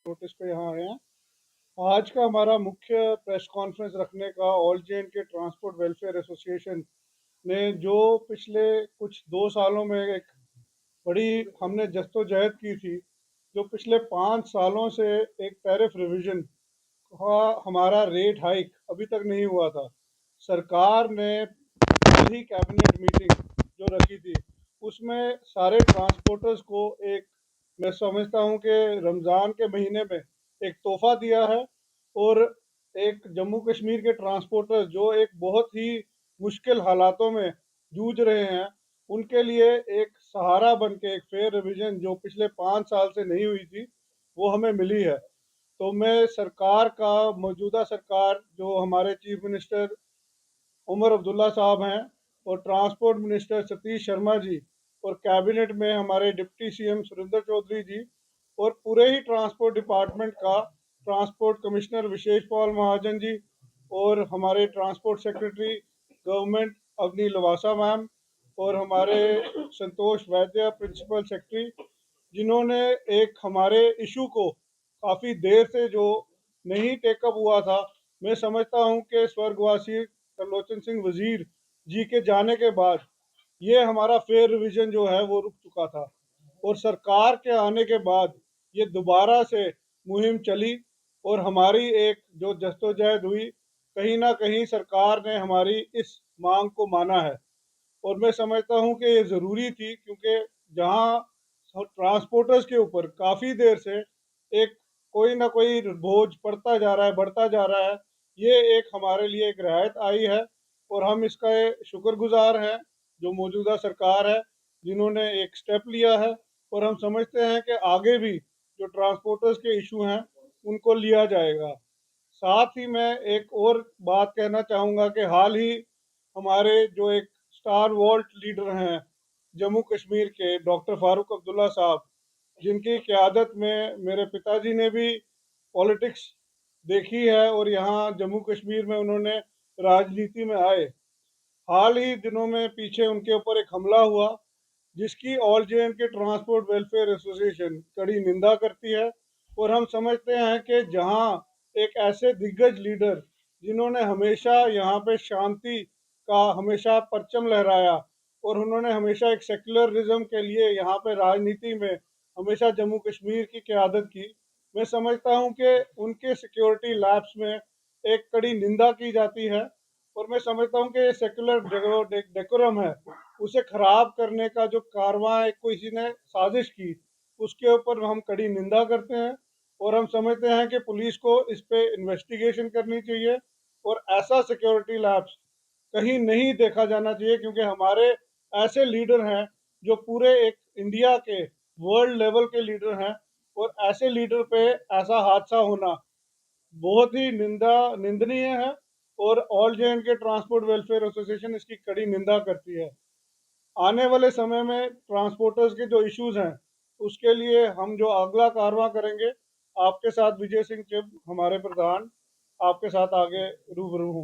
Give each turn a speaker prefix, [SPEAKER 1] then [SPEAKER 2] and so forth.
[SPEAKER 1] Notice पे यहाँ आए हैं। आज का हमारा मुख्य प्रेस कॉन्फ्रेंस रखने का ऑल जे एंड के ट्रांसपोर्ट वेलफेयर एसोसिएशन ने जो पिछले कुछ 2 सालों में एक बड़ी हमने जद्दोजहद की थी, जो पिछले 5 सालों से एक टैरिफ रिवीजन का हमारा रेट हाइक अभी तक नहीं हुआ था। सरकार ने ही कैबिनेट मीटिंग जो रखी थी, उसमें सारे ट्रांसपोर्टर्स को एक, मैं समझता हूँ कि रमज़ान के महीने में एक तोहफा दिया है। और एक जम्मू कश्मीर के ट्रांसपोर्टर्स जो एक बहुत ही मुश्किल हालातों में जूझ रहे हैं, उनके लिए एक सहारा बन के एक फेयर रिवीजन जो पिछले 5 साल से नहीं हुई थी, वो हमें मिली है। तो मैं सरकार का, मौजूदा सरकार जो हमारे चीफ मिनिस्टर उमर अब्दुल्ला साहब हैं, और ट्रांसपोर्ट मिनिस्टर सतीश शर्मा जी, और कैबिनेट में हमारे डिप्टी सीएम सुरेंद्र चौधरी जी, और पूरे ही ट्रांसपोर्ट डिपार्टमेंट का ट्रांसपोर्ट कमिश्नर विशेष पॉल महाजन जी, और हमारे transport secretary government Avny Lavasa ma'am, और हमारे संतोष वैद्य प्रिंसिपल सेक्रेटरी, जिन्होंने एक हमारे इशू को काफ़ी देर से जो नहीं टेकअप हुआ था। मैं समझता हूं कि स्वर्गवासी त्रिलोचन सिंह वजीर जी के जाने के बाद ये हमारा फेयर रिवीजन जो है वो रुक चुका था, और सरकार के आने के बाद ये दोबारा से मुहिम चली, और हमारी एक जो जद्दोजहद हुई, कहीं ना कहीं सरकार ने हमारी इस मांग को माना है। और मैं समझता हूं कि ये ज़रूरी थी, क्योंकि जहां ट्रांसपोर्टर्स के ऊपर काफ़ी देर से एक कोई ना कोई बोझ पड़ता जा रहा है, बढ़ता जा रहा है, ये एक हमारे लिए एक रियायत आई है। और हम इसका शुक्रगुजार हैं जो मौजूदा सरकार है, जिन्होंने एक स्टेप लिया है। और हम समझते हैं कि आगे भी जो ट्रांसपोर्टर्स के इशू हैं उनको लिया जाएगा। साथ ही मैं एक और बात कहना चाहूँगा कि हाल ही हमारे जो एक स्टार वॉल्ट लीडर हैं जम्मू कश्मीर के, डॉक्टर फारूक अब्दुल्ला साहब, जिनकी क़यादत में मेरे पिताजी ने भी पॉलिटिक्स देखी है और यहाँ जम्मू कश्मीर में उन्होंने राजनीति में आए। हाल ही दिनों में पीछे उनके ऊपर एक हमला हुआ, जिसकी ऑल जे एंड के ट्रांसपोर्ट वेलफेयर एसोसिएशन कड़ी निंदा करती है। और हम समझते हैं कि जहां एक ऐसे दिग्गज लीडर, जिन्होंने हमेशा यहाँ पे शांति का हमेशा परचम लहराया, और उन्होंने हमेशा एक सेक्युलरिज्म के लिए यहाँ पे राजनीति में हमेशा जम्मू कश्मीर की क़यादत की, मैं समझता हूँ कि उनके सिक्योरिटी लैब्स में एक कड़ी निंदा की जाती है। और मैं समझता हूँ कि सेक्युलर जो डेकोरम है, उसे खराब करने का जो कारवां किसी ने साजिश की, उसके ऊपर हम कड़ी निंदा करते हैं। और हम समझते हैं कि पुलिस को इस पे इन्वेस्टिगेशन करनी चाहिए, और ऐसा सिक्योरिटी लैब्स कहीं नहीं देखा जाना चाहिए, क्योंकि हमारे ऐसे लीडर हैं जो पूरे एक इंडिया के, वर्ल्ड लेवल के लीडर हैं, और ऐसे लीडर पे ऐसा हादसा होना बहुत ही निंदनीय है। और ऑल जे एंड के ट्रांसपोर्ट वेलफेयर एसोसिएशन इसकी कड़ी निंदा करती है। आने वाले समय में ट्रांसपोर्टर्स के जो इश्यूज हैं, उसके लिए हम जो अगला कारवां करेंगे, आपके साथ विजय सिंह चिब हमारे प्रधान आपके साथ आगे रूबरू होंगे।